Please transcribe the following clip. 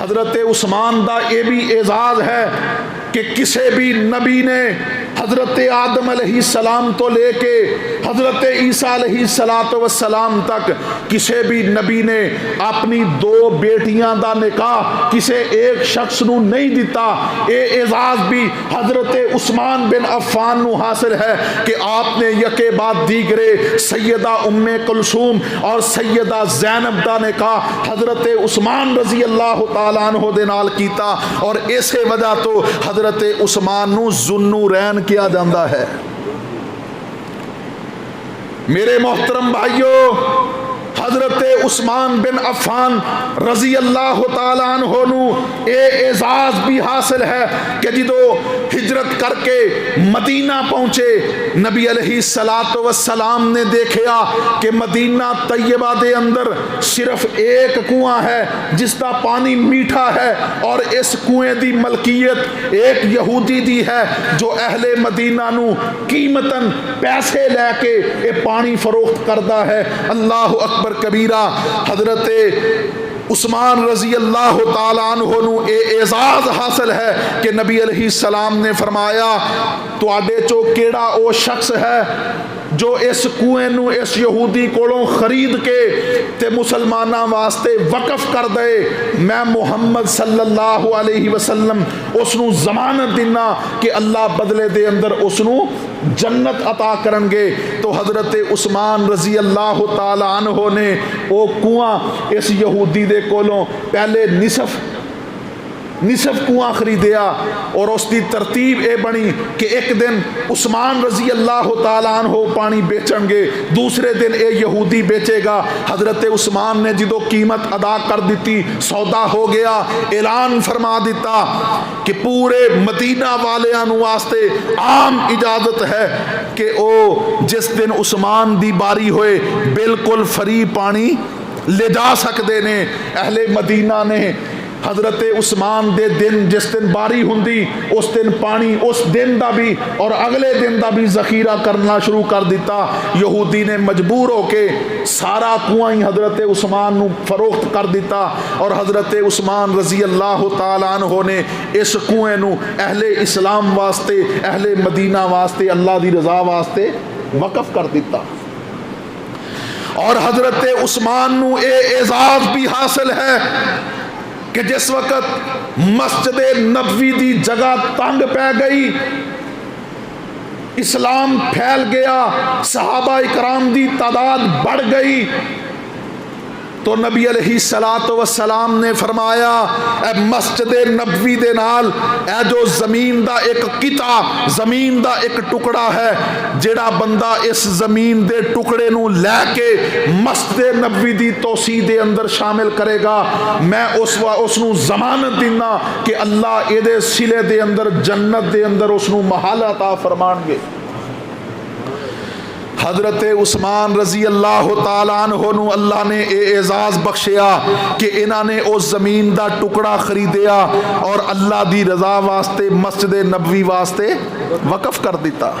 حضرت عثمان دا یہ بھی اعزاز ہے کہ کسی بھی نبی نے حضرت آدم علیہ السلام تو لے کے حضرت عیسیٰ علیہ السلام تک کسی بھی نبی نے اپنی دو بیٹیاں دا نکاح کسی ایک شخص نو نہیں دیتا. اے اعزاز بھی حضرت عثمان بن عفان نو حاصل ہے کہ آپ نے یکے بعد دیگرے سیدہ ام کلثوم اور سیدہ زینب دا نکاح حضرت عثمان رضی اللہ تعالیٰ عنہ دے نال کیتا, اور اسی وجہ تو حضرت عثمان نو ذوالنورین کیا جاندہ ہے. میرے محترم بھائیو, حضرت عثمان بن عفان رضی اللہ تعالیٰ عنہ نو اے اعزاز بھی حاصل ہے کہ جدو ہجرت کر کے مدینہ پہنچے, نبی علیہ السلام نے دیکھیا کہ مدینہ طیبہ دے اندر صرف ایک کنواں ہے جس کا پانی میٹھا ہے, اور اس کنویں دی ملکیت ایک یہودی دی ہے جو اہل مدینہ نو قیمتاً پیسے لے کے یہ پانی فروخت کردا ہے. اللہ اکبر کبیرہ. حضرت عثمان رضی اللہ تعالیٰ عنہ نو اے اعزاز حاصل ہے کہ نبی علیہ السلام نے فرمایا تواڈے چو کیڑا او شخص ہے جو اس کنویں نو اس یہودی کولوں خرید کے تے مسلماناں واسطے وقف کر دے, میں محمد صلی اللہ علیہ وسلم اس نو ضمانت دینا کہ اللہ بدلے دے اندر اس نو جنت عطا کرن گے. تو حضرت عثمان رضی اللہ تعالی عنہ نے او کنواں اس یہودی دے کولوں پہلے نصف کنواں خریدیا, اور اس دی ترتیب اے بنی کہ ایک دن عثمان رضی اللہ تعالیٰ عنہ پانی بیچن گے, دوسرے دن اے یہودی بیچے گا. حضرت عثمان نے جدو قیمت ادا کر دیتی, سودا ہو گیا, اعلان فرما دیتا کہ پورے مدینہ والیاں نو واسطے عام اجازت ہے کہ او جس دن عثمان دی باری ہوئے بالکل فری پانی لے جا سکتے نے. اہل مدینہ نے حضرت عثمان دے دن جس دن باری ہوندی اس دن پانی اس دن دا بھی اور اگلے دن دا بھی ذخیرہ کرنا شروع کر دیتا. یہودی نے مجبور ہو کے سارا کنواں ہی حضرت عثمان نو فروخت کر دیتا, اور حضرت عثمان رضی اللہ تعالیٰ عنہ نے اس کنویں نو اہل اسلام واسطے, اہل مدینہ واسطے, اللہ دی رضا واسطے وقف کر دیتا. اور حضرت عثمان نو اے اعزاز بھی حاصل ہے کہ جس وقت مسجد نبوی دی جگہ تنگ پہ گئی, اسلام پھیل گیا, صحابہ اکرام دی تعداد بڑھ گئی, تو نبی علیہ السلام نے فرمایا اے مسجد نبوی دے نال اے جو زمین دا ایک قطعہ, زمین دا ایک ٹکڑا ہے, جڑا بندہ اس زمین دے ٹکڑے نو لے کے مسجد نبوی دی توسیع دے اندر شامل کرے گا, میں اس نو ضمانت دینا کہ اللہ اے دے سلے دے اندر جنت دے اندر اس نو محل عطا فرمان گے. حضرت عثمان رضی اللہ تعالیٰ عنہ نو اللہ نے اے اعزاز بخشیا کہ انہاں نے اس زمین دا ٹکڑا خریدیا اور اللہ دی رضا واسطے مسجد نبوی واسطے وقف کر دیتا.